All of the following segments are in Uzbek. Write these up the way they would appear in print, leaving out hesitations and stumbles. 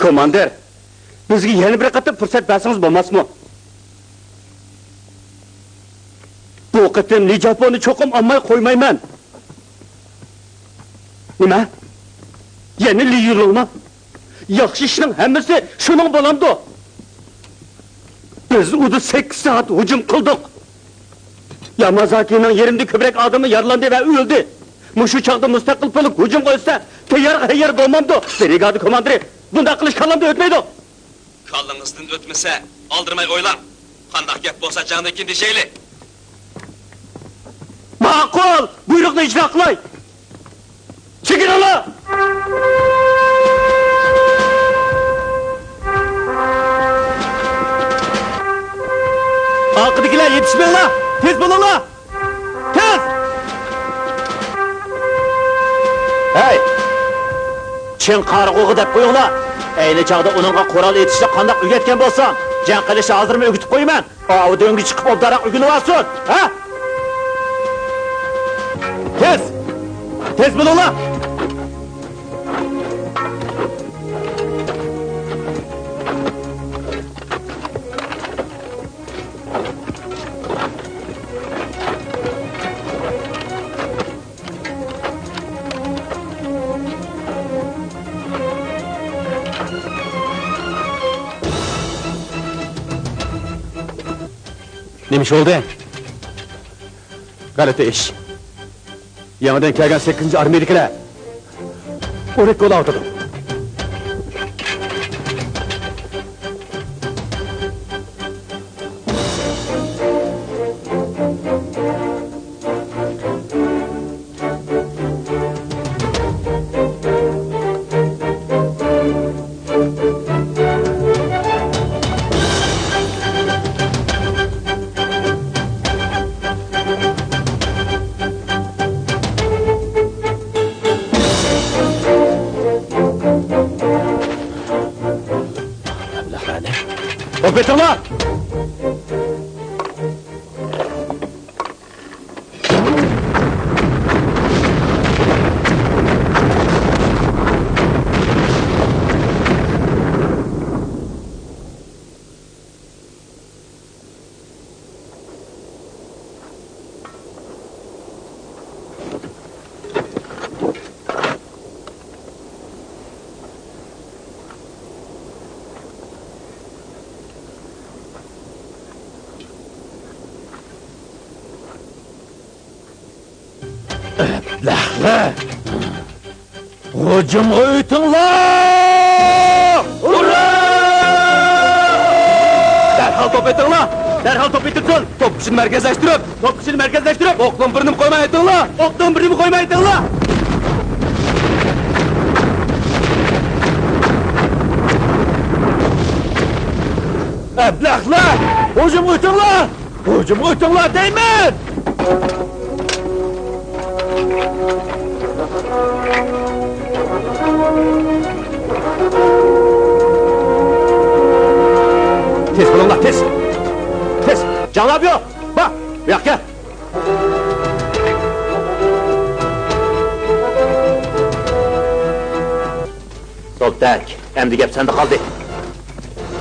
Komandir, bizga yana bir qator fursat bersangiz bo'lmasmi? Bu qatim Lijaponni cho'qim olmay qo'ymayman. Nima? Yana Liyulungmi? Yaxshi ishning hammasi shuning bo'lamdi. Biz uni 8 soat hujum qildik. Yamazakining yerinde ko'proq odami yaralandi va o'ldi. Mushu chaqda mustaqil bo'lib hujum qo'ysa, tayyor bo'lmamdi. Brigada komandiri bunday qilish kallamda o'tmaydi. Kallingizdan o'tmasa, oldirmay o'ylang. Qanday gap bo'lsa janikin deshayli. Ma'qul, buyruqni ijro qilay. Chegirala! Orqadagilar yetishmanglar. Tez bo'linglar. Tez! Hey! Chin qarg'ug'i deb qo'yinglar. Ayni chaqda uningga qurol etishni qanday o'rgatgan bo'lsam, jang qilishni hozirmi o'rgatib qo'yaman. Avdonga chiqib obdaroq o'rganib olsin, ha? Tez! Tez bo'linglar. Neymiş oldu? Galata iş. Yanıdan kelgen 8. Armiyadakiler. Oraya kola ortada. Betullah! Lahla! Hücumga o'tinglar! Hurra! Derhal top etinglar! Derhal top etirsin! Topçunu merkezleştirip, oklan birini koymay etinglar! Oklan birini koymay etinglar! Eblahlar! Hücumga o'tinglar! Hücumga o'tinglar deyman! Tez bulunlar, tez! Tez! Canlar yok! Bak! Yak gel! Soltak, emdi gap sende kaldı.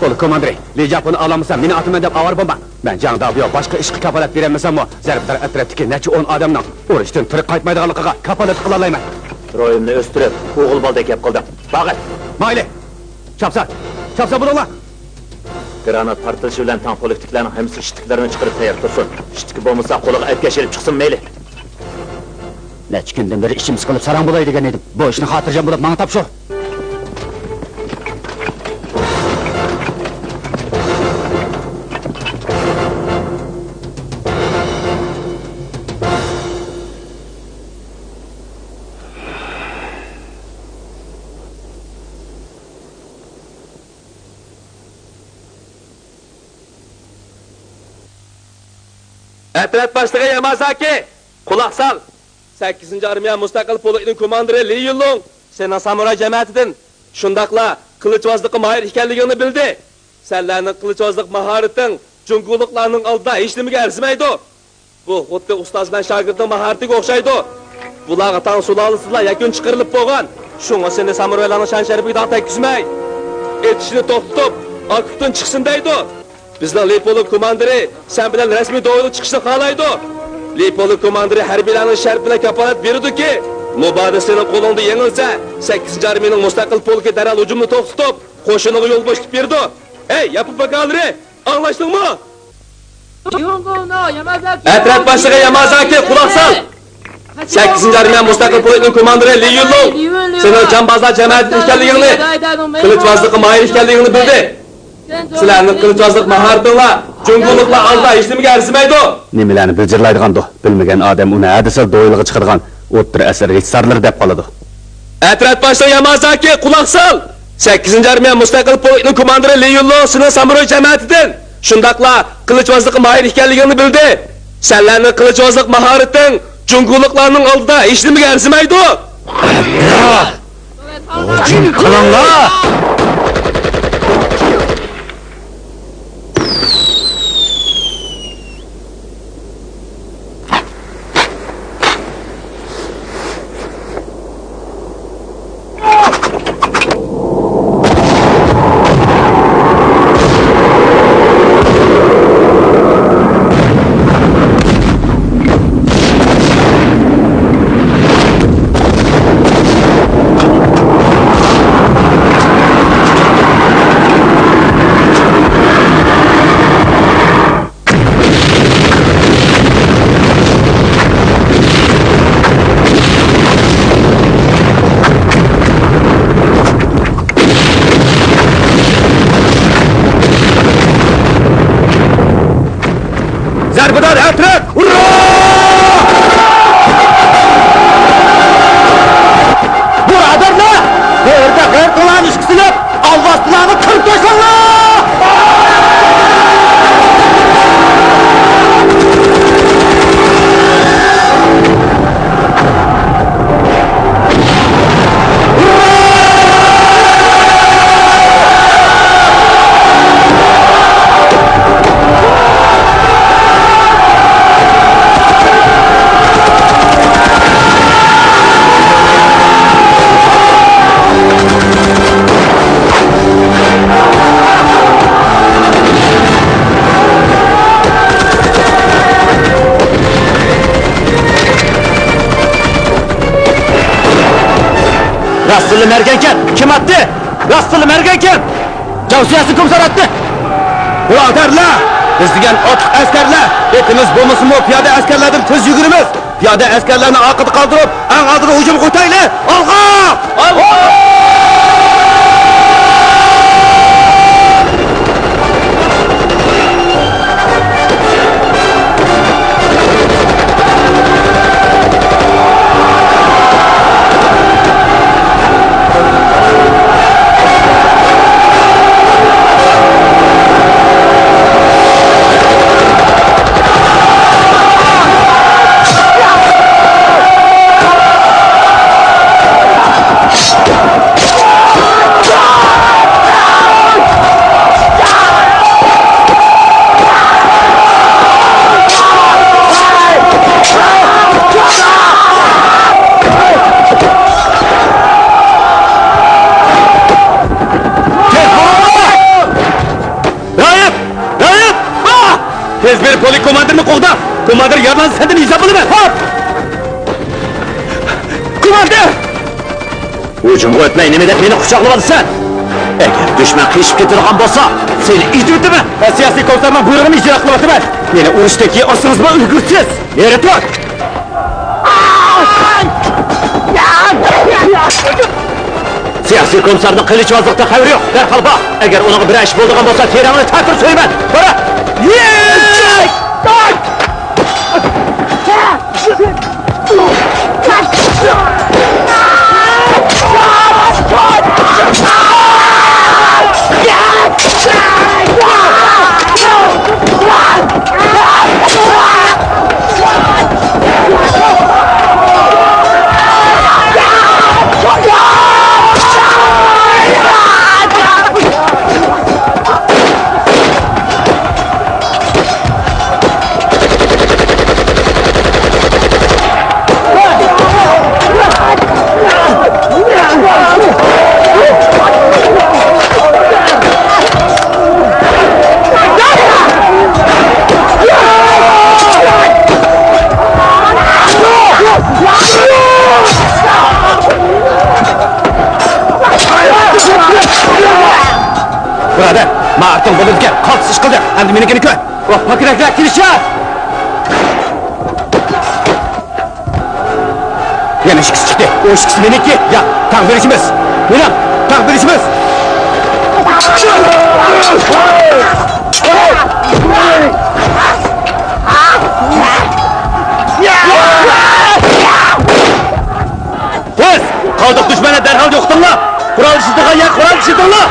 Oğlum komandiri, Lijaponni alamısan, meni atımdan deb avar bomba. Ben canı yok, başka işki kapalat veremesem o. Zarblar etrafdaki neçe 10 adamdan uğraştın, tırık qaytmaydiganligiga kapalat qılalayman. Royimni o'stirib, o'g'il boldek gap qildim. Bag'it, mayli! Chapsa bulinglar! Granat partilishi bilan tank politiklarning hamsi ishtiklarini chiqarib tayyor tursin. Ishtiki bo'lmasa qo'liga aytgash elib chiqsin mayli. Necha kundan beri ishim siqilib sarang bo'lay degan edim. Bu ishni xotirjam bo'lib menga topshir. Etret başlığı Yamazaki, kulak sal. 8. Armiya Mustaqil Polkining komandiri Li Yulung, senin samuray cemaatidan shundaqla qilichbozlikqa mahir ekanligingni bildi. Senlarning qilichbozlik mahoriting junguliqlarning oldida hech nimaga arzimaydi. Bu xuddi ustoz bilan shogirdning mahoratiga o'xshaydi. Bularga tang sulolasizlar yakun chiqarilib bo'lgan. Shunga seni samuraylarning shan sharafiga dog' tekkizmay. etishini to'xtatib, akıptan chiqsin deydi. Bizning Lipolov komandiri sen bilan rasmiy do'ylik chiqishni xohlaydi. Lipolov komandiri harbiylarning shart bilan kafolat berdi-ki, Mubada sening qo'lingda yengilsa, 8-armiyaning mustaqil polki darhol hujumni to'xtatib, qo'shiniga yo'l bo'shatib berdi. Ey, yapib bakalari, anlashdingmi? Etrat boshlig'i Yamazaki, quloq sol. 8-armiya mustaqil polkining komandiri Li Yunlong sening jambozlar jamoati ekanligingni, qilichbozlikqa mahir ekanligingni bildi. Sizlarning qilichbozlik mahoratinglar Junguliklar alda hech nimaga arzimaydi. Nimalarni bildirlaydigan-do, bilmagan odam uni hadisa do'yligiga chiqargan o'ttir asar hechsarlar deb qoladi. Etrat boshlig'i Yamazaki, quloq sol. 8-armiya mustaqil polkining komandiri Li Yunlong sening samuray jamoatidan shundaqla qilichbozlikqa mahir ekanligingni bildi. Senlarning qilichbozlik mahorating Junguliklarning oldida hech nimaga arzimaydi. Hujum qilinglar! Zarbadar Etrat! Hurra! Buradarlar! Yerda g'ayr qilgan ish qilib, avvoslarni qirib tashlanglar! Rastlı mergenken kim attı? Rastlı mergenken Cavsiyası komiser attı. Buradarlar! Biz degan otiq askarlar, hepimiz bo'lmasimi piyoda askarlardan tez yugurimiz. Piyoda askarlarni orqada qoldirib, eng oldinga hujum qo'yaylik. Olg'a! Olg'a! Tez bir polis komandirni qo'g'da! Komandir yaralansa senden ijab bo'laman. Hop! Komandir! Hujumga o'tmay nima deb meni quchoqlab olasan? Agar dushman qiyishib ketirgan bo'lsa, seni ijritaman. Siyosiy komisarning buyrug'ini ijro qilyapman. Meni urushdagi osingizga ulgursiz. Yeri tur! Siyosiy komisarning qilichbozlikda xabari yo'q. Darhol bor. Agar uning bir ish bo'ladigan bo'lsa, terangni ta'tir so'yman. Qara! Martin bunu bizga qaltis ish qildi. Endi menikini ko'r. Vaqtma keraklar kelishar. Yana ishkisi chiqdi. O ishkisi meniki. Ya, tang berishimiz. Mena, tang berishimiz. Biz qoldiq dushmana darhol yo'qtinglar. Qurol ishtirgan ya, qurol ishtirganlar.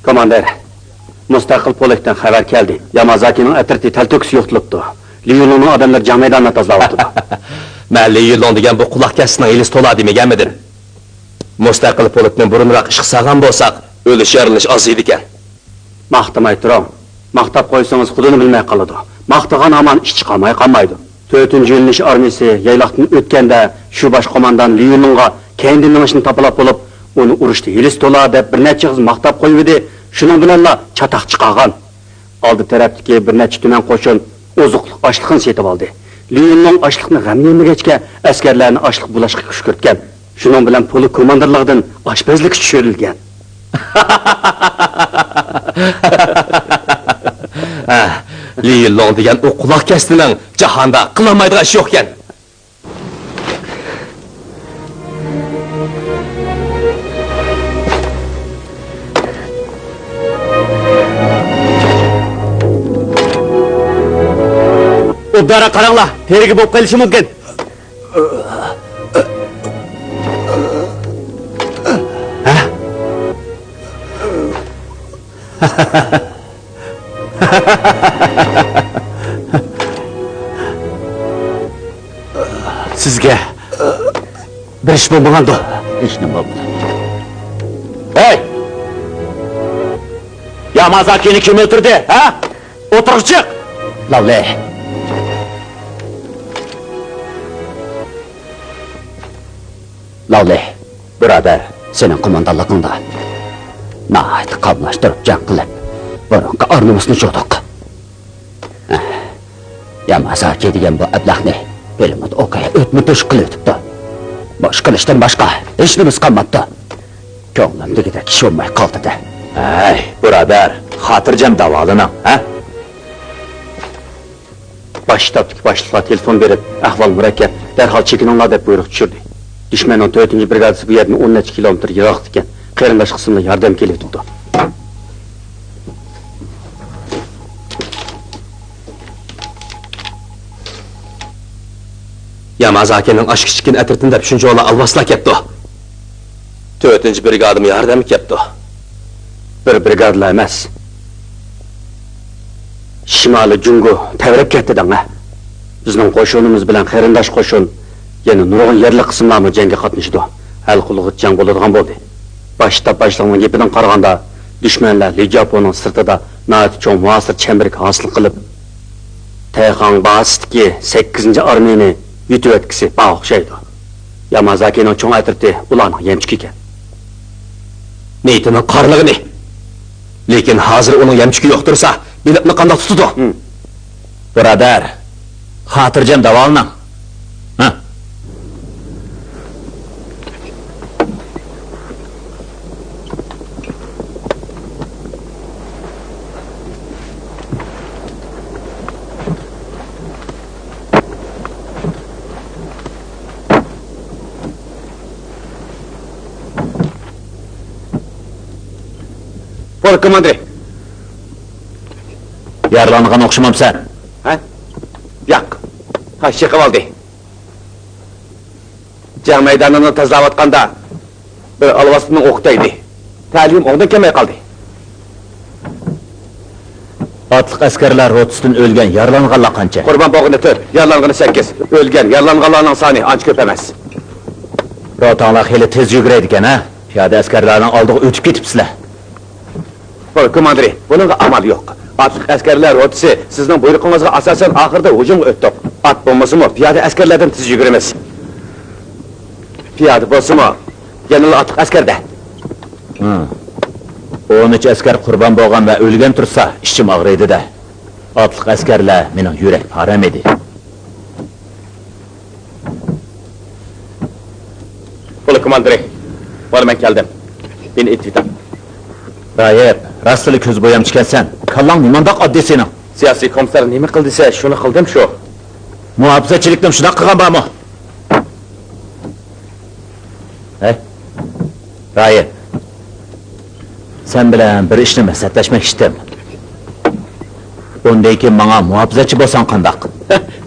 Komandir, mustaqil polakdan xabar keldi. Yamazakining atriti talto'kisi yo'qtilibdi. Liyulonning odamlar jang maydonini tozalayapti. Men Liyulon degan bu quloq kasisining ilis to'la demaganmidim. Mustaqil polakdan burunroq ish qilsagan bo'lsak, o'lish yarilish oz edi ekan. Maqtamay turing. Maqtab qo'ysangiz xudini bilmay qoladi. Maqtagan aman ish chiqamay qolmaydi. 4-yilnish armiyasi yayloqdan o'tganda shu bosh qo'mondan Liyulonga kendi minishni topilib bo'lib, uni urushda ilis to'la deb bir necha qiz maqtab qo'yibdi. Shuning bilanla chataq chiqargan. Oldi tarafdagi bir necha tuman qo'shin ozuqliq oshliqni setib oldi. Liyulon oshliqni g'am yemagachga askarlarni oshliq bulashga kushkirtgan. Shuning bilan puli komandirlardan oshpazlik tushirilgan. Liyulon degan o quloq kasisining jahonda qilolmaydigan ish yo'q ekan. Uddara qaranglar, tergi bo'lib qolishi mumkin. Sizga bir ish bo'lmagandi. Hech nima bo'lmadi. Hey! Yamazakini kim o'tirdi, ha? O'tirib Lavle. Lavle, birodar, sening qo'mondonligingda nahayt qamlashtirib jang qilib, burunga ornumusni cho'diq. Yamazaki degan bu ablahni Belimut o'qaya o'tmitish qilibdi. Bosh qilishdan boshqa hech nimamiz qolmadi. Ko'nglimdagidek kishi bo'lmay qoldi-da. Ay, birodar, xotirjam davolaning, ha? Boshtablik boshliqqa telefon berib, ahvol murakkab, darhol chekininglar deb buyruq tushirdi. Düşmanın 4-brigadasi bu yerdan 10 necha kilometr yiroqda ekan. Qarindosh qismga yordam kelyapti. Yamazakining oshkichkin atirtini shuncha yo'la alvasla ketdi. 4-brigadami yordam ketdi. Bir brigadlar emas. Shimoliy Jungo tavrab ketdi-dan. Bizning qo'shinimiz bilan qarindosh qo'shin yana nurg'un yerli qismlarni jangga qatnashdi. Hal qilg'ich jang bo'ladigan bo'ldi. Boshtab boshlangan gapidan qaraganda, dushmanlar Lijaponing sirtida nayt cho'ng muasir chamberlik hosil qilib, Tayxan Basitki 8-armiyani yutib o'tkisi baq o'xshaydi. Yamazakining cho'ng atirti ularning yemchiki ekan. Niyatining qorlig'ini. Lekin hozir uning yemchiki yo'q tursa, bilibni qanday tutadi? Birodar, xotirjam davolning. Polk komandiri. Yaralangan o'xshamamsan. Ha? Yo'q. Ha, chiqib oldi. Jang maydonini tozalayotganda bir alvasini o'qitaydi. Ta'lim o'g'dan kelmay qoldi. Otliq askarlar rotasidan o'lgan, yaralanganlar qancha? Qurbon bog'ini 4, yaralangani 8. O'lgan, yaralanganlarning soni ancha ko'p emas. Rotanglar hali tez yuguraydi ekan, ha? Piyoda askarlarning oldiga o'tib ketibsizlar. Polk komandiri, buningga amal yo'q. Atliq askarlar rotasi sizning buyruqingizga asosan oxirida hujumga o'tdi. At bo'lmasa-mu, piyoda askarlardan tez yuguramiz. Piyoda bo'lsa-mu, yanada atliq askarda. 13 askar qurbon bo'lgan va o'lgan tursa, ishim og'riydi-da. Otliq askarlar mening yurak param edi. Po'li komandiri, men keldim. Beni itvitam. Rayib, rastli ko'z bo'yamchi kelsan. Kallang nimandoq oddiy sening? Siyosiy komissar nima qildi desa, shuni qildim shu. Muhofazachilikdan shuna qilgan bormi? Rayib, sen bilan bir ishni maslahatlashmak istadim. Undan keyin menga muhofazachi bo'lsan qandoq?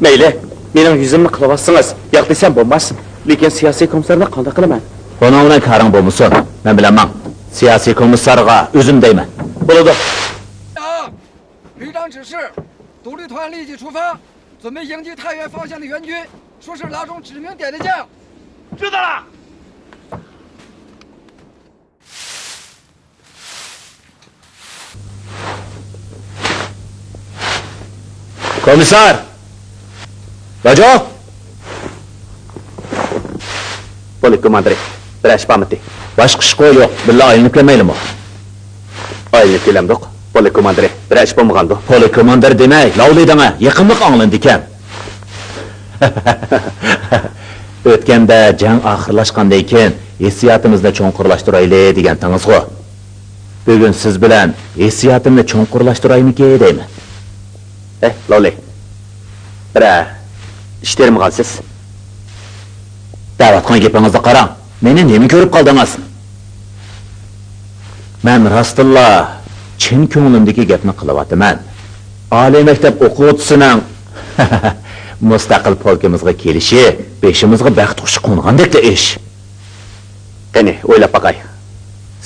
Mayli, mening yuzimni qilyapsınız. Yo'q desam bo'lmas. Lekin siyosiy komissarni qanday qilaman? Buning bilan qaring bo'lmasin. Men bilaman. Siyosiy komissarga o'zim deyman. Bo'ladi. 旅长指示，独立团立即出发，准备迎击太原方向的援军，说是老中指明点的将。知道了。 Komisar! Rajo! Po'li komandiri, bir ish bormidi? Boshqa ish qo'y yo'q, billa aylanib kelmaylimi? Aylanib kelamdiq. Po'li komandiri, bir ish bo'lmagandi. Po'li komandир demak, lavlidanga yaqinlik anglandi ekan. O'tganda jang oxirlashgandan keyin hissiyotimizni cho'nqurlashtiraylik degan tangizg'u. Bugun siz bilan hissiyotimni cho'nqurlashtiraymikin deyman. Lavli. Bira, ishlerim qalsiz. Da'vatgan gapingizni qarang. Meni nima ko'rib qoldingiz? Men rostilla chin ko'nglimdagi gapni qilyapman. Oliy maktab o'quvchisining mustaqil polkimizga kelishi, beshimizga baxt qushi qo'ngandek ish. Qani, o'ylab baqay.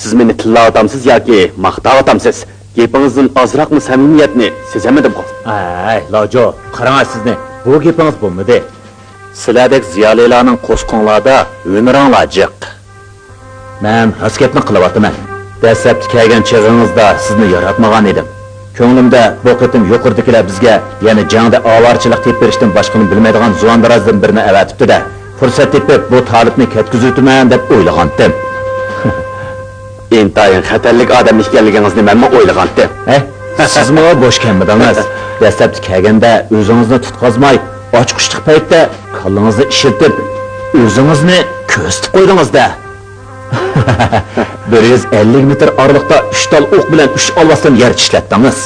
Siz meni tillayapsiz yoki maqtayapsiz? Gapingizdan ozroqmi samimiyatni sezamadim qol. Ay, Lojo, qarang sizni. Bu gapingiz bo'lmadi. Sizlardek ziyolilarning qo'shqonlarda o'niranglar jiq. Men haskatni qilyapman. Dastlabki kelgan chig'ingizda sizni yaratmagan edim. Ko'nglimda bu qitim yuqoridagilar bizga, ya'ni jangda ovarchilik deb berishdan boshqani bilmaydigan zuvandarazdan birini avatibdi-da. Fursat tepib bu talibni ketkizuvdiman deb o'ylagandim. Intayin xatarlik odam ekanligingizni men o'ylagandim. Sizmi bo'sh kelmadingiz? Dastlabki kelganda o'zingizni tutqazmay, ochqishliq paytda qallingizni ishiltib, o'zingizni ko'zitib qo'ydingiz-da. 150 metr oralikda 3 tal o'q bilan 3 olvasdan yer ishlatdingiz.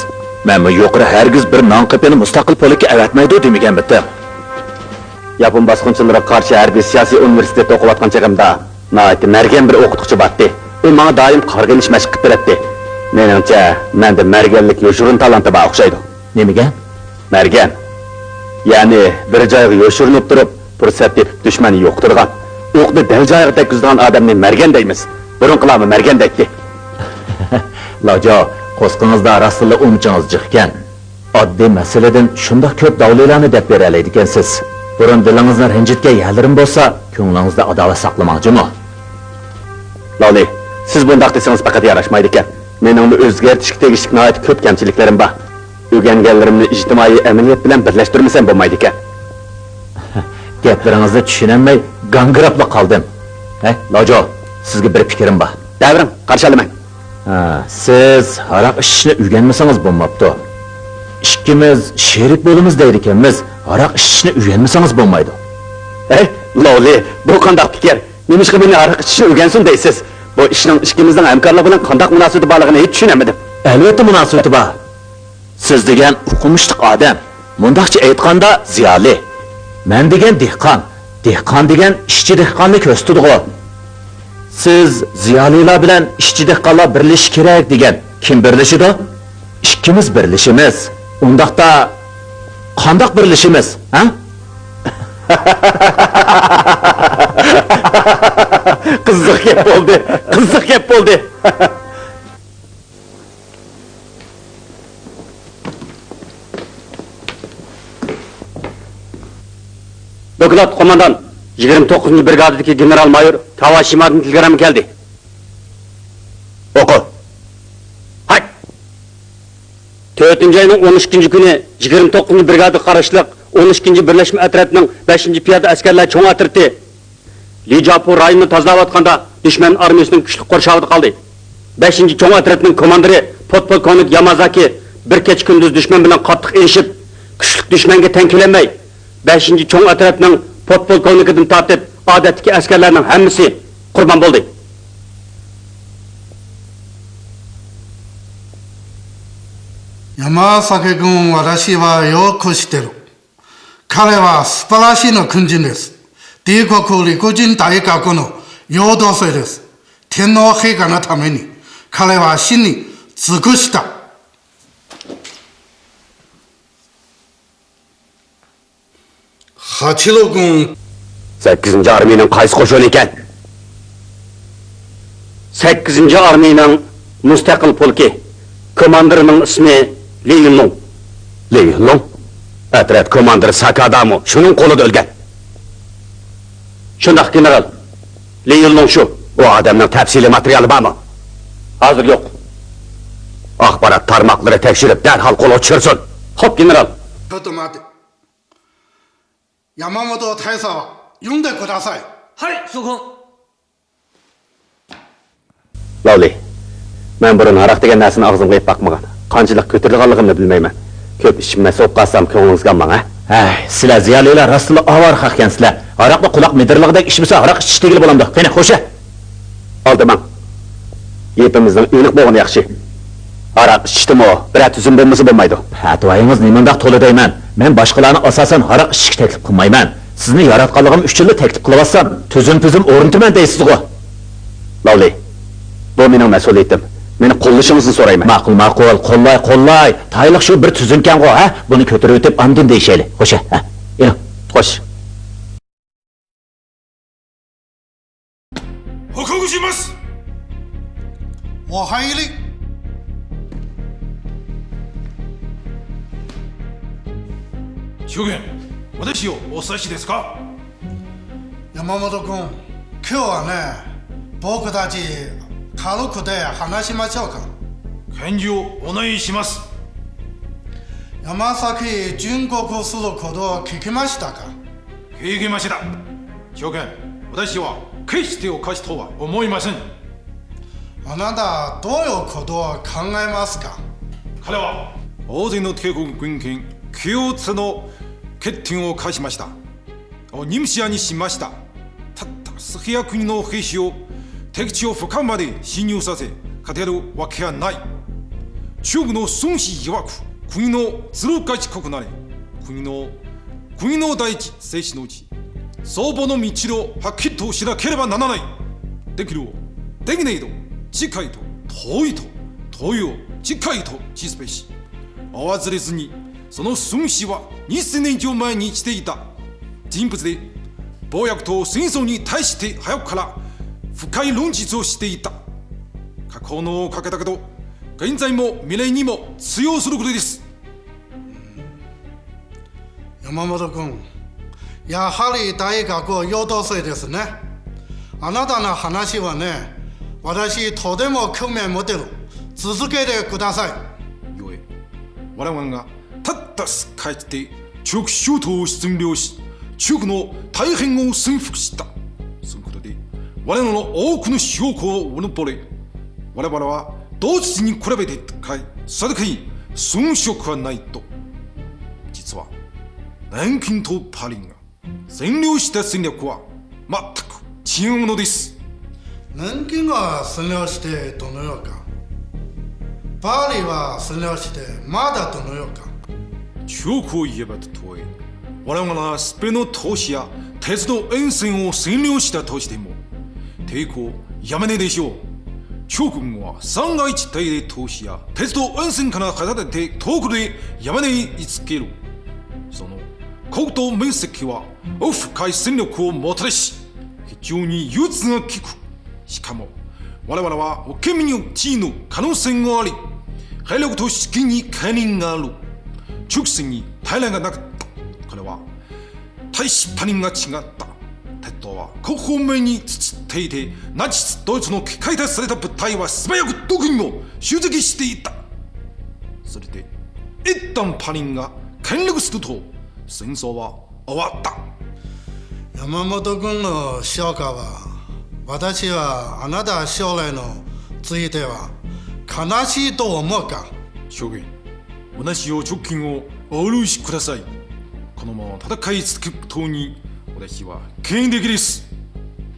Men bu yuqori hargiz bir non-qipini mustaqil polga avatmaydi demagan bitim. Yapon bosqinchilariga qarshi harbiy siyosiy universitetda o'qiyotgan chog'imda nihoyat margan bir o'qituvchi bordi. U menga doim qarg'ilish mashq qilib beradi. Meningcha, menda marganlik yoshirin talanti bor o'xshaydi. Nimaga? Margan. Ya'ni bir joyga yoshirinib turib, fursat tepib dushmanni yo'qtirgan. O'qni dal joyiga tekkizgan odamni margan deymiz. Burun qilami margan deydi. Lojo, qo'sqingizda rastilla unchingiz jiqkan. Oddiy masaladan shunday ko'p davlilarni deb beralaydi ekansiz. Burun dilingizni ranjitga yaldirim bo'lsa, ko'nglingizda adovat saqlamoqchimi? Lavli, siz bundaq desangiz faqat yarashmaydi ekan. Mening o'zgartishga tegishli nihoyat ko'p kamchiliklarim bor. O'rganganlarimni ijtimoiy amaliyot bilan birlashtirmasam bo'lmaydi ekan. Gaplaringizni tushunolmay gangirabla qoldim. Lojo, sizga bir fikrim bor. Davrim, qarshi olaman. Siz haraq ishni o'rganmasangiz bo'lmabdi. Ikkimiz sherik bo'lamiz deydi ekanmiz. Haraq ishni o'rganmasangiz bo'lmaydi. Lavli, bu qanday fikr? Nimishqa meni haraq ishni o'rgansin deysiz? Bu ishning ikkimizning hamkorlik bilan qanday munosabati borligini hech tushunamadim. Albatta munosabati bor. Siz degan o'qimishli odam, mundaqcha aytganda ziyoli. Men degan dehqon, dehqon degan ishchi dehqonni ko'rsatadi. Siz ziyolilar bilan ishchi dehqonlar birlashish kerak degan. Kim birlashidi? Ikkimiz birlashimiz. Undaqda qanday birlashimiz, ha? Qiziq gap bo'ldi. Qiziq gap bo'ldi. Doklad qo'mondan 29-brigadadagi general-mayor Kawashimaning telegrammi keldi. O'qi. Hay. 4-oyning 12-kuni 29-brigada qarashliq 12-birlashma otryadining 5-piyoda askarlar cho'ng atirdi. Lijapur rayonini tozalayotganda dushman armiyasining kuchli qo'rshovida qoldi. 5. Çoğun Atretinin komandiri Podpolkovnik Yamazaki bir keç gündüz düşman bilen qattiq erişip, küçlük düşmanga tenkilenmey, 5. Çoğun Atretinin Podpolkovnikidan tartip, adetdeki askerlerinin hemmisi qurban boldy. Yamasaki君、私はよく知ってる。彼は素晴らしいの軍人です。帝国陸軍大学の陽動生です。天皇陛下のために彼は死に尽くした。八路軍 8. Armiyinin qaysi qo'shin ekan? 8. Armiyinin mustaqil polki komandirining ismi Li Yunlong. Li Yunlong? Atret komandiri Sakadamu, shuning qo'lida o'lgan. Shundaq general. Li Yunlong shu. O odamning tafsili materiali bormi? Hozir yo'q. Axborot tarmoqlari tekshirib, darhol qo'lga tushirsin. Xo'p, general. ちょっと待って。山本大佐は読んでください。はい、諸君。 Lavli, men burun haraq degan narsani og'zimga yeb baqmagan. Qanchalik ko'tarilganligimni bilmayman. Ko'p ishimni so'p qolsam ko'nglingizga olmang, ha? Ay, sizlar ziyolilar rostla avar haqkansizlar. Aroqni quloq midirligidek ish bo'lsa, aroq ichish tegili bo'lamdi. Qani, xo'sha. Oldiman. Yepimizning iylik bo'lgani yaxshi. Aroq ichdimi, bir tuzum bo'lmasa bo'lmaydi. Fatvoyingiz nimandaq to'la deyman. Men boshqalarni asosan aroq ichishga taklif qilmayman. Sizni yaratganligim uchun taklif qilyapsam, tuzum o'rintiman deysiz-ku. Lavli, bu mening mas'uliyatim. Meni qo'llashingizni so'rayman. Ma'qul, qo'llay. Tayliq shu bir tuzumkan-ku, ha? Buni ko'tarib o'tib andin deyishayli. Xo'sha, ha? Ina, Xo'sh. 報告します。お入り。証言、私をお指しですか。山本君、今日はね、僕たち軽くで話しましょうか。返事をお願いします。山崎殉国することを聞きましたか。聞きました。証言、私は決しておかしとは思いません。あなたどういうことを考えますか。彼は大勢の帝国軍権共通の決定を下しました。任務にしました。たった数百人の兵士を敵地を深まで侵入させ勝てるわけはない。中国の孫子曰く、国のずる賢くなれ。国の第一生死のうち、相場の道をはっきりとしなければならない。できるをできないと近いと遠いと遠いを近いと知すべし。忘れずに、その孫子は2000年以上前に生きていた人物で、暴虐と戦争に対して早くから深い論述をしていた。過去のをかけたけど、現在も未来にも通用することです。山本君、やはり大学陽動生ですね。あなたの話はね、私とても興味持てる。続けてください。よえ、我々がたった数回で中国首都を占領し、中国の大変を征服した。そのことで我々の多くの証拠をうぬぼれ、我々は同時に比べて高い定かに遜色はないと。実は南京とパリが占領した戦略は全く違うのです。南京が占領してどのようか。パリは占領してまだどのようか。中国を言えばと問え、我々がスペインの都市や鉄道沿線を占領したとしても抵抗やめねえでしょう。中国は三階地帯で都市や鉄道沿線から離れて遠くで山根に居つける。その国土面積は深い戦力をもたらし、非常に融通が利く。しかも我々は受け身の地位の可能性があり、兵力と資金に兼任がある。直線に平らがなかった。彼は大使パニンが違った。鉄道は各方面に包っていて、ナチスドイツの機械化された部隊は素早くどこにも集積していた。それで一旦パニンが権力すると戦争は終わった。山本君の評価は、私はあなた将来のついては悲しいと思うか。将軍、私を直近をお許しください。このまま戦い続くことに私は権利的です。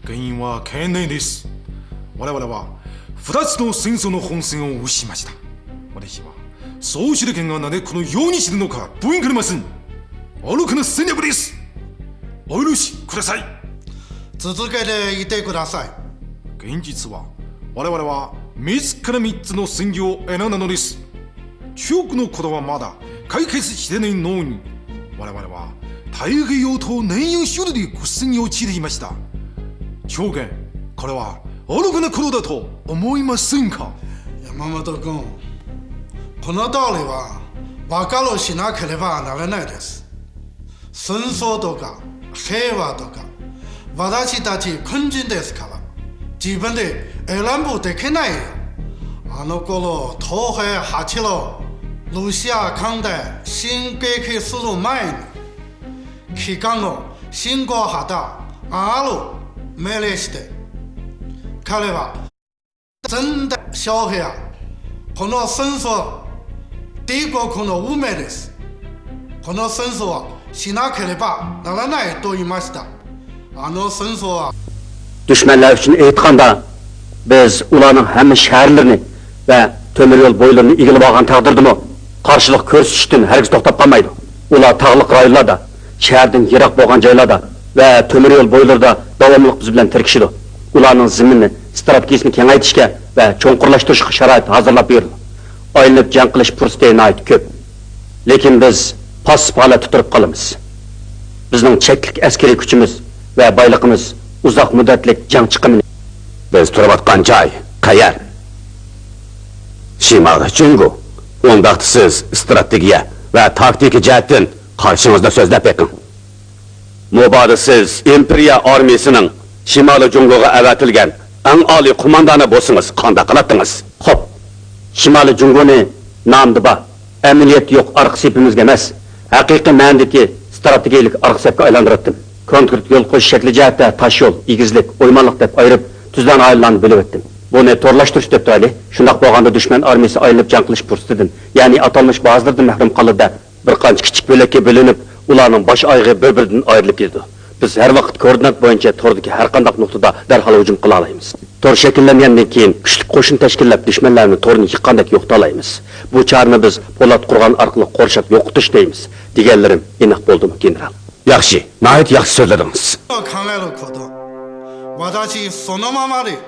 原因は賢明です。我々は2つの戦争の本戦を失いました。私は総司令権がなぜこのようにしてるのか分かりません。愚かな戦略です。お許しください。続けていてください。現実は我々は自ら3つの戦略を選んだのです。中国のことはまだ解決してないのに、我々は太平洋と年々修理で苦戦に陥っていました。将軍、これは愚かなことだと思いませんか。山本君、この道理は分かるしなければならないです。戦争とか平和とか私たち軍人ですから、自分で選ぶできないよ。あの頃東海8路ロシア艦隊進撃する前に機関の信号旗ある命令して、彼は全体消費やこの戦争帝国の運命です。この戦争はしなければならないと言いました。あの戦争は Düşmanlar için aytganda, biz ularning hamma shaharlarini va temir yo'l bo'ylarini egilib olgan taqdirdami, qarshilik ko'rsatishdan hargiz to'xtab qolmaydi. Ular tog'liq rayonlarda, shahardan yiroq bo'lgan joylarda va temir yo'l bo'ylarida davomli biz bilan tirkishadi. Ularning ziminni, strategiyasini kengaytirishga va cho'nqurlashtirishga sharoit hozirlab berdi. Aylanib jang qilish fursati nihoyat ko'p. Lekin biz passiv holatda turib qolamiz. Bizning cheklik askariy kuchimiz va boyligimiz uzoq muddatlik jang chiqimini biz turayotgan joy qayer? Shimol Jungu. Undaqda siz strategiya va taktika jihatdan qarshingizda so'zlab beqing. Mubada siz imperiya armiyasining Shimol Junguga avatilgan eng oliy qo'mondoni bo'lsangiz, qanday qilardingiz? Xo'p, Shimol Junguni nomida bor, amaliyot yo'q orqa sepimizga emas, haqiqiy ma'nodagi strategiyalik orqa sepga aylantirdim. Konkret yo'l qo'yish shakli jihatda tosh yo'l, egizlik, o'ymonliq deb ayirib, tuzdan aylanib bo'lib o'tdim. Buni to'rlashtirish deb deyli. Shundoq bo'lganda dushman armiyasi aylanib jang qilish fursatidan, ya'ni atalmish bazlardan mahrum qoldi. Bir qancha kichik bo'lakka bo'linib, ularning bosh oyog'i bir-biridan ayrilib ketdi. Biz har vaqt koordinat bo'yicha tordagi har qanday nuqtada darhol hujum qila olamiz. Tor shakllangandan keyin kuchli qo'shin tashkillab dushmanlarni torni yiqqandek yo'qota olamiz. Bu chorni biz Po'lat qurgan orqali qo'rshab yo'qotish deymiz. Deganlarim aniq bo'ldimi, general? Yaxshi, nihoyat yaxshi so'zladingiz. 考えること、私そのままで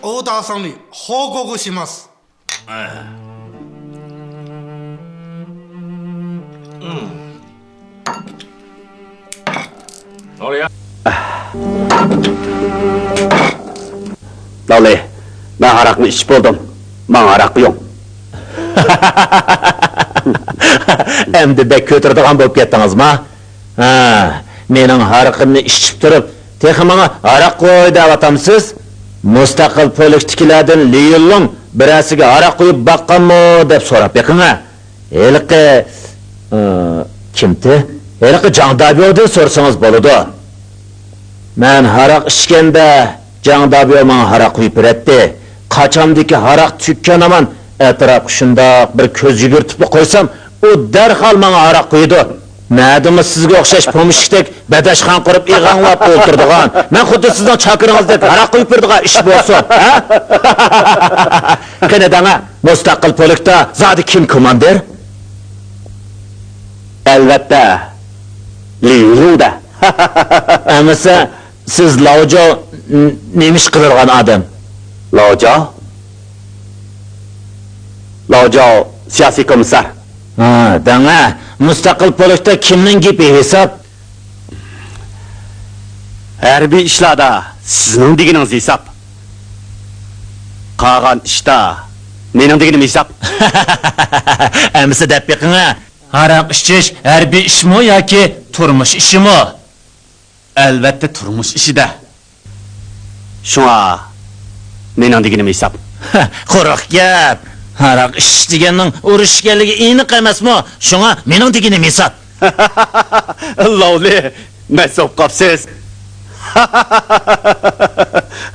大田さんに報告します。Davle, ben arakını içip oldum. Bana arak yok. Endi bek kötürdiğen bulup gettiniz mi? Menin haraqımni içip durup, texi bana arak koy dep atamsız? Mustaqil poliktikilerden Li Yunlong birasiga arak koyup bakkanmı dep sorap bekin ha. Eliki... kimdi? Eliki Jang Dabyo'dan sorsanız boludu. Men harak içkende Jang Dabyo bana harak koyup beretti. Kaçamdaki harak tükkan aman etraf şundaq bir köz yugurtip koysam, o derhal bana harak koydu. Madem sizga o'xshash pomishlikdek badashxon qurib ig'anlab o'tirdigan, men xuddi sizning chaqiringizdek harak qo'yib berdigan ish bo'lsin, ha? Qanadanga mustaqil polikda zodi kim komandir? Albatta, Li Yunlongda. Amasa siz Laojo nemish qilgan odam? Laojo siyosiy komissar. Dana mustaqil polikda kimning gapi hesab? Harbiy ishlarda sizning deganingiz hesab. Qolgan ishda mening deganim hesab. Amasa deb beqing ha. Harak ichish harbiy ishmi yoki turmush ishimi? Albatta turmush ishida. Shunga mening deganim hesab. Quruq gap. Harak ish deganning urush ekanligi aniq emasmi? Shunga mening deganim hesab. Lavli, mas'ul qopsiz.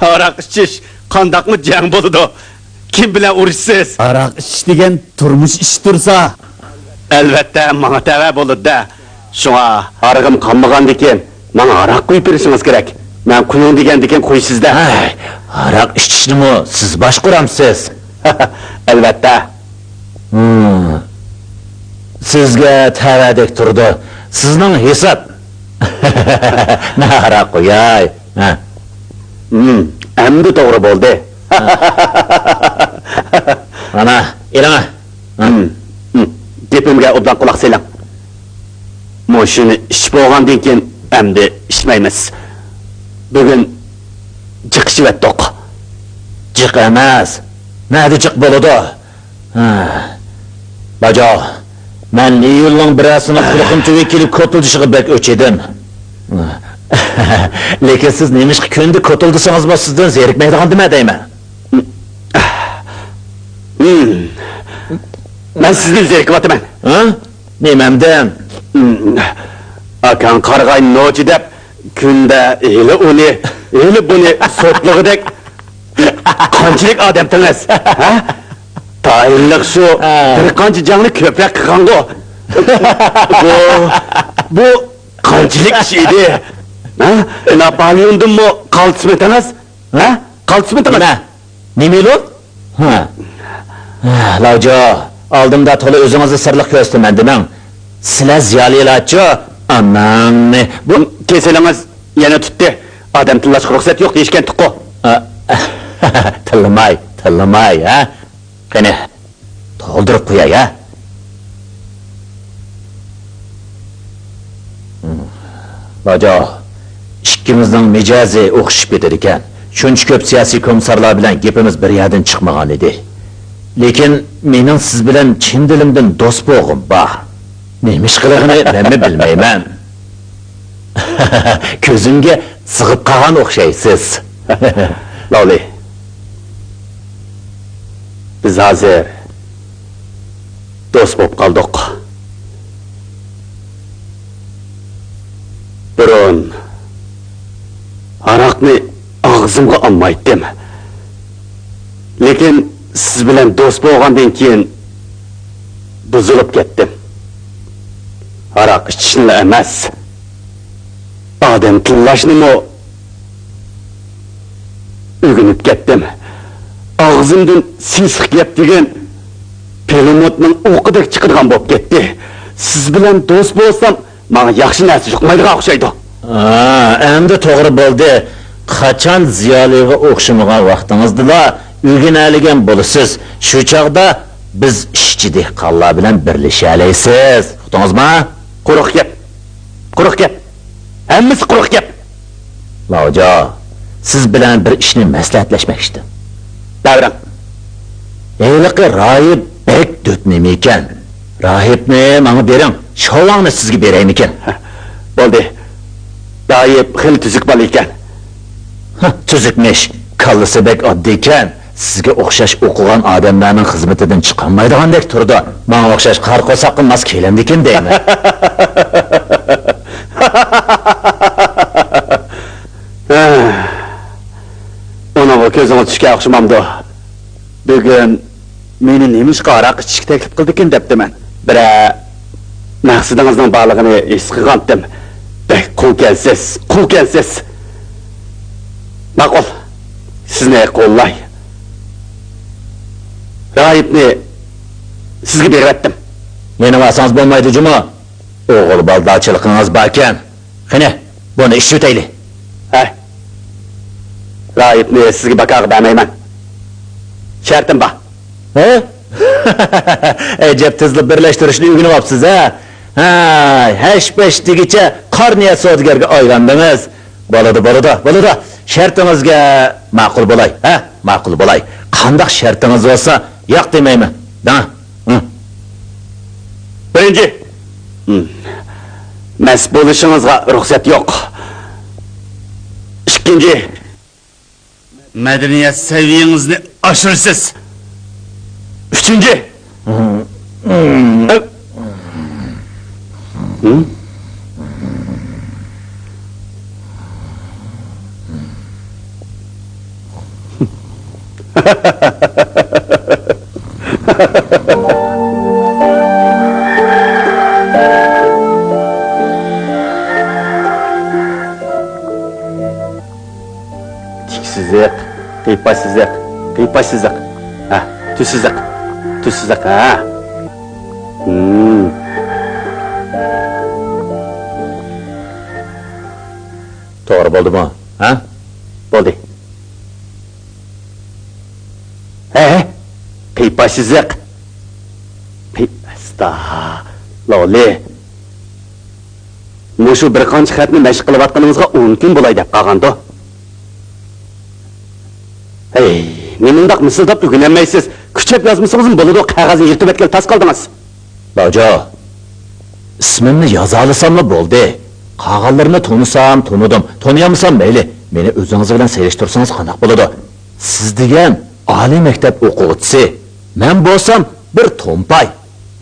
Harak ichish qandaqmi jang bo'ladi? kim bilan urushsiz? Aroq ichish degan turmush ish tursa. Albatta, menga tava bo'ladi-da. Shunga arig'im qolmagandan keyin menga aroq qo'yib berishingiz kerak. Men quying degandan qo'ysizda. Ay, aroq ichishni siz boshqaramsiz. Albatta. Sizga tavadek turdi. Sizning hisob. Nara qo'yay. Endi to'g'ri bo'ldi. Ana, ilama. Gapimga obdan quloq seling. Moshini ish bo'lgandan keyin endi ishmaymiz. Bugun chiqishib etdik. Jiq emas. Nada jiq bo'ladi? Bajo, men Liyulning birasini quliqim tuga kelib ko'tildishiga bek o'chedim. Lekin siz nemishqa ko'ndi ko'tildisangiz bo sizdan zerikmaydigan nima deyman? Men sizdan zerikyapman. Nemamdan? Akan qarg'ay nochi deb kunda eli uni, eli buni sotlug'idek qanchalik odamdingiz? Tayinliq shu bir qancha jangni ko'proq qilgan-ku. Bu qanchalik ish edi? Napoleondinmi qaltismetamiz? Qaltismetamiz? Nima edi? Lavjo, oldimda to'la o'zingizni sirliq ko'rsataman demang. Sizlar ziyolilarchi, aman, bu kesalingiz yana tutdi. Odam tillashga ruxsat yo'q deyishgan tuqqu. Tillamay, ha? Qani, to'ldirib qo'yay, ha? Lavjo, ikkimizning mijozi o'xshib ketar ekan. Shuncha ko'p siyosiy komissarlar bilan gapimiz bir yerdan chiqmagan edi. Lekin mening siz bilan chin dilimdan do'st bo'lg'im bor. Nima ish qilig'ini men bilmayman. Ko'zimga sig'ib qolgan o'xshaysiz. Lavli. Biz hozir do'st bo'lib qoldik. Burun aroqni og'zimga olmaydim. Lekin siz bilan do'st bo'lgandan keyin buzilib ketdim. Aroq ichishni emas, odam tillashnimi o'rganib ketdim. Og'zimdan sisiq gap degan pelomotning o'qidek chiqadigan bo'lib ketdi. Siz bilan do'st bo'lsam, menga yaxshi narsa yoqmaydigan o'xshaydi. Endi to'g'ri bo'ldi. Qachon ziyoliga o'xshamagan vaqtingizda o'rganaligan bo'lasiz. Shu chaqda biz ishchi dehqonlar bilan birlashalaysiz. Uqdingizmi? Quruq gap. Hammasi quruq gap. Lavjo, siz bilan bir ishni maslahatlashmoqchidim. Davron. Eyliqi rahib bek dötnemi ekan. Rahibni menga bering. Shovangni sizga beraymi ekan? Bo'ldi. Rahib xil tuzuk bola ekan. Tuzukmish. Kallasi bek oddiy ekan. Sizga o'xshash o'qigan odamlarning xizmatidan chiqolmaydigandek turdi. Menga o'xshash qarqo'saq qilmas kelamdikin deyman. Ona bu ko'zimga tushgan o'xshamamdi. Bugun meni nima ishga aroq ichishga taklif qildi-kin debdiman. Bira maqsadingizning borlig'ini his qilgandim. Bek qul kelsiz. Ma'qul. Sizni qo'llay. Rahibni sizga berib Meni vasangiz bo'lmaydi, Juma. O'g'il baldachiligingiz bor ekan. Qani, buni ish o'tayli. Rahibni sizga bakaq bermayman. Shartim bor. Ejab tezlik birlashtirishni o'rganib ha? Hash-pash degicha qarniya savdogarga aylandingiz. Bo'ladi. Shartingizga ma'qul bo'lay, ha? Ma'qul bo'lay. Qanday shartingiz bo'lsa, yo'q demayman. Da? Birinchi. Mas bo'lishingizga ruxsat yo'q. Ikkinchi. Madaniyat saviyangizni oshirsiz. Uchinchi. Qiypashsizlik. Ha, tussizlik, ha. To'g'ri bo'ldimi, ha? Bo'ldi. Qiypashsizlik. Loli. Mushu bir qancha xatni mashq qilayotganingizga 10 kun bo'lay deb qolgandi. Meningdaq misildab o'rganolmaysiz. Kuchab yozmasangiz bo'ladi, qog'ozni yirtib etgan tas qoldingiz. Lojo, ismimni yoza olsammi bo'ldi. Qog'onlarni tunisam, tunidim. Tuniyamsam mayli. Meni o'zingiz bilan selishtirsangiz qanday bo'ladi? Siz degan oliy maktab o'quvchisi, men bo'lsam bir to'mpay.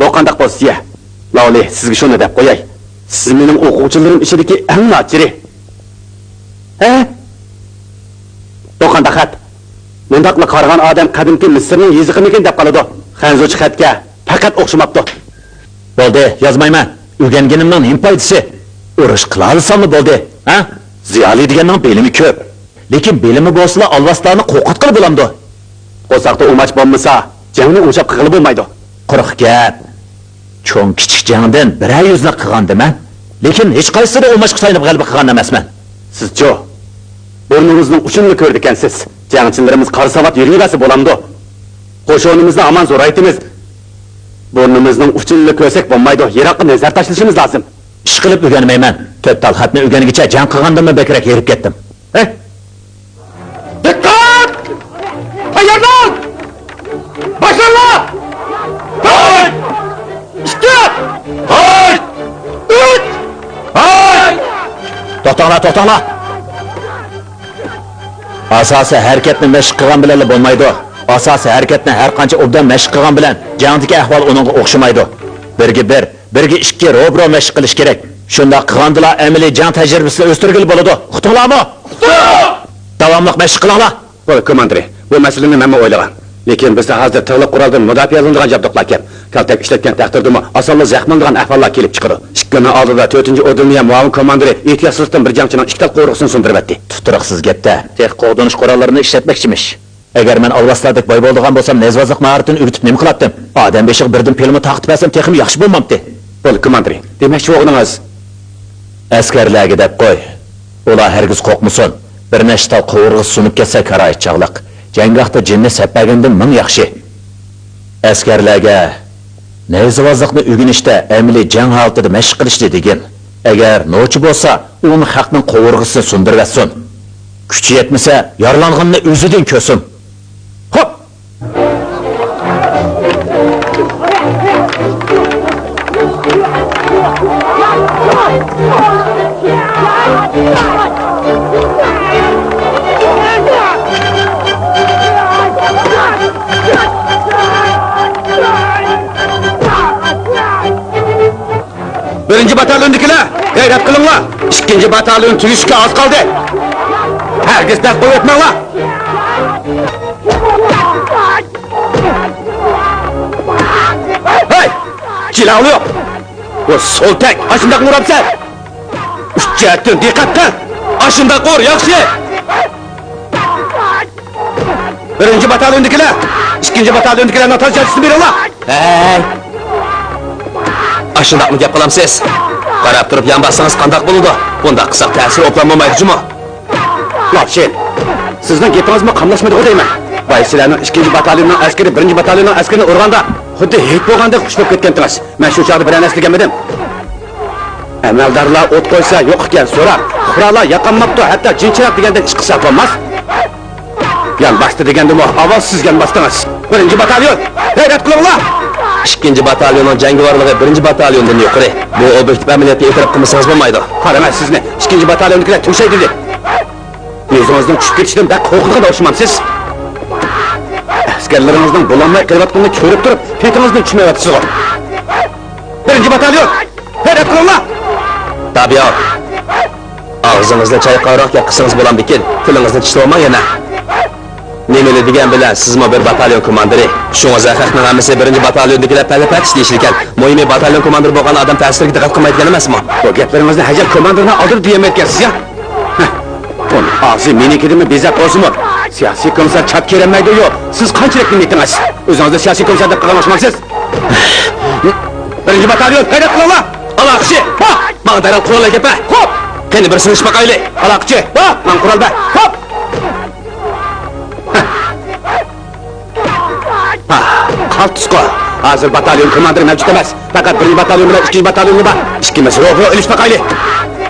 Bu qanday bo'lsa, Loli, sizga shuni deb qo'yay. Siz mening o'quvchilarim ichidagi eng nachiri. Bu qanday xat? Mundaqni qaragan odam qadimki Misrning yeziqimikin deb qoladi. Xanzochi xatga faqat o'xshamabdi. Bo'ldi, yozmayman. O'rganganimning nima foydasi? Urush qila olsammi bo'ldi, ha? Ziyoli deganning bilimi ko'p. Lekin bilimi bo'lsa, Alvastonni qo'rqitqil bo'lamdi. Qo'saqda umoch bo'lmasa, jangni o'chab qilib bo'lmaydi. Quruq gap. Cho'ng kichik jangdan birer yuzni qilgandiman. Lekin hech qaysida o'mashqa saynib g'alaba qilgan emasman. Siz-chi? Burningizning uchini ko'rdi ekansiz. Jangchilarimiz qora savat yurgasi bo'lamdi. Qo'shonimizni aman zo'raytimiz. Burnimizning uchini ko'rsak bo'lmaydi. Yiroqqa nazar tashlashimiz lozim. Ish qilib o'rganmayman. To'rt talxatni o'rganigicha jang qilgandimmi bekrak yerib ketdim. Dikkat! Tayyorlan! Başarılı! Hay! İki! Hay! Üç! Hay! To'xtanglar. Asosiy harakatni mashq qilgan bilan bo'lmaydi. Asosiy harakatni har qancha obdan mashq qilgan bilan jangdagi ahvol uningga o'xshamaydi. Birga ikki robro mashq qilish kerak. Shunda qilgandilar amaliy jang tajribasini o'stirgil bo'ladi. Uqdinglarmi? Davomli mashq qilinglar. Bo'ldi, komandiri. Bu masalani men o'ylagan. Lekin bizda hozir tig'liq quroldan mudofaalanadigan jabduqlar kelib, kaltak ishlatgan taqdirdami asolli zaxmlanadigan ahvollar kelib chiqadi. 2 kun oldida 4-o'rdanli muavin komandiri ehtiyotsizlikdan bir jangchining ikkita qo'rg'isini so'ndirib etdi. Tutiriqsiz gapda. Tex qo'dinish qurollarini ishlatmoqchimish. Agar men Alvastardek boy bo'lgan bo'lsam, nezvozlik mahoratini uritib nima qilardim? Odam beshiq birdan filmni taqib olsam, texim yaxshi bo'lmabdi. Bo'ldi, komandiri. Demakchi o'g'lingiz askarlarga deb qo'y. Ular hargiz qo'rqmasin. Bir nechta qo'rg'i sunib ketsa karoyat chog'liq. Janggohda jinni sapagandan ming yaxshi. Askarlarga nezvozlikni o'rganishda amaliy jang holatida mashq qilishdi degan. Agar nochi bo'lsa, uni haqning qo'rg'isini sundirib etsin. Kuchi yetmasa, yaralanganni o'zidan ko'rsin. Hop! Birinci batalyondagilar, g'ayrat qilinglar. 2-batalyon tugishga oz qoldi. Herkes daq qo'yib o'tmanglar. Hey! Jilavli yo'q. Bu soltak, ashundaq urabsan. 3 jihatdan diqqat qil. Ashundaq ur, yaxshi. Birinci batalyondagilar, 2-batalyondagilar natijasini beringlar. Hey! Ashundaqmi gap qilamsiz? Qarab turib yonbassangiz qanday bo'ladi? Bunda qisaq ta'sir o'planmaydi-mi? Lafshin, sizning gapingizmi qamlashmaydi deyman. Baysilarning 2-batalyonning askari 1-batalyonning askarini urganda, xuddi hech bo'lgandek xush bo'lib ketgandingiz. Men shu chog'da bilan esliganmidim. Amaldorlar o't qo'ysa yo'q ekan so'rab, qurollar yaqinmabdi, hatto jinchiroq deganda ish qilsa bo'lmas. Yonbasdi degandimi, ovoz siz yonbasdingiz. 1-batalyon, g'ayrat qilinglar. 2-batalyonning jangovarligi 1-batalyondan yuqori. Bu obyektiv amaliyotga e'tirof qilmasangiz bo'lmaydi. Qaraman sizni, 2-batalyondagilar tumshaydi deb. Yuzingizdan tushib ketishidan bak qo'rqinga o'xshamamsiz. Askarlaringizning bulanmay qilayotganini ko'rib turib, fetingizni tushmayapsiz. 1-batalyon, g'ayrat qilinglar. Tabiat. Og'zingizni chayqaroq qilsangiz bo'lamdikin, tilingizni tishlolmang yana. Nemeli degan bilan sizmi bir batalyon komandiri. Shunga xalqning hammasi 1-batalyondagilar palapat ishlayishar ekan. Mo'yimi batalyon komandiri bo'lgan odam ta'siriga diqqat qilmaydigan emasmi? Bu gaplaringizni hajar komandirni oldirib deyamayotgansiz-ya? Buni og'zi menikidimi bezab bo'lsinmi? Siyasi komiser çap kerenmeydi yok. Siz kançılık dinlettiniz. Özünüzde siyasi komiser de kılamışmaksız. Birinci batalyon, gayret kılala! Alakçı, bak! Bana daral kurala gepe, hop! Kendi birisini iş bakaylı, alakçı, bak! Lan kural be, hop! Kalk tusko! Hazır batalyon komandırı mevcut emez. Fakat birinci batalyon ile ikinci batalyonlu var. İşkimesi ruhu, iliş bakaylı.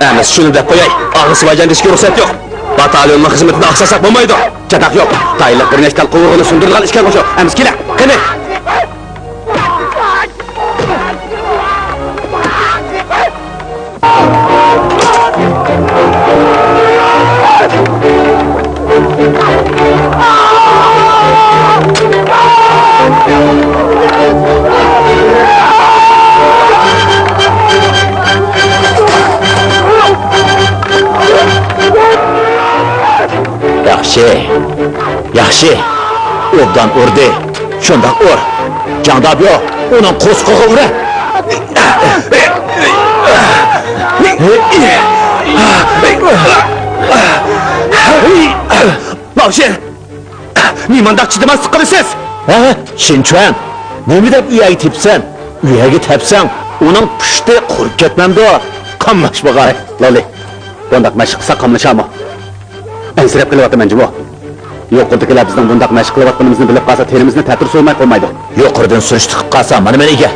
Emes şunu da koyay, ağrısı vacan riski ruhsat yok. Batalyonun hizmetinde aksasak bulmaydı. Çatak yok. Tayillik bir neştel kuvurğunu sundurgan işgal koşu. Emes kile, kene! Yaxşı. Obdan urdu. Şundaq ur. Candab yok. Onun qo'sqog'i ura. Mavşin! Nimandaq çıdıma sıkırısız! Shinchuan, nima deb uyaga tepsan? Uyaga tepsan, uning pushti qurib ketmamdi o. Qamlash bag'ay. Loli, bundaq mashq qilsa qamlashami? Ensirab qilyapman Jimo. Yo'qirdikilar bizning bundaq mashq qilayotganimizni bilib qolsa, terimizni ta'tir so'ymay qo'ymaydi. Yuqoridan surishti qilib qolsa, mana meniga.